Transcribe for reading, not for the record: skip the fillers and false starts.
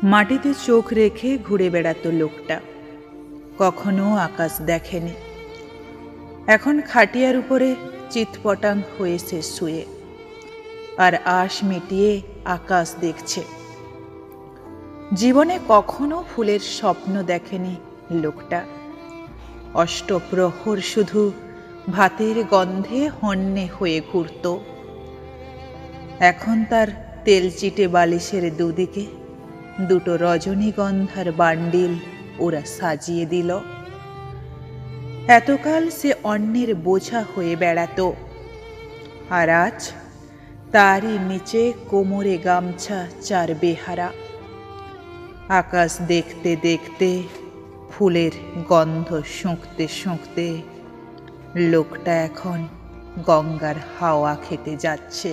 মাটিতে চোখ রেখে ঘুরে বেড়াতো লোকটা। কখনো আকাশ দেখেনি। এখন খাটিয়ার উপরে চিৎপটাং হয়েছে শুয়ে, আর আশ মিটিয়ে আকাশ দেখছে। জীবনে কখনো ফুলের স্বপ্ন দেখেনি লোকটা। অষ্টপ্রহর শুধু ভাতের গন্ধে হন্যে হয়ে ঘুরত। এখন তার তেলচিটে বালিশের দুদিকে দুটো রজনীগন্ধার বান্ডিল ওরা সাজিয়ে দিল। এতকাল সে অন্যের বোঝা হয়ে বেড়াতো, আর আজ তারই নিচে কোমরে গামছা চার বেহারা। আকাশ দেখতে দেখতে, ফুলের গন্ধ শুঁকতে শুঁকতে লোকটা এখন গঙ্গার হাওয়া খেতে যাচ্ছে।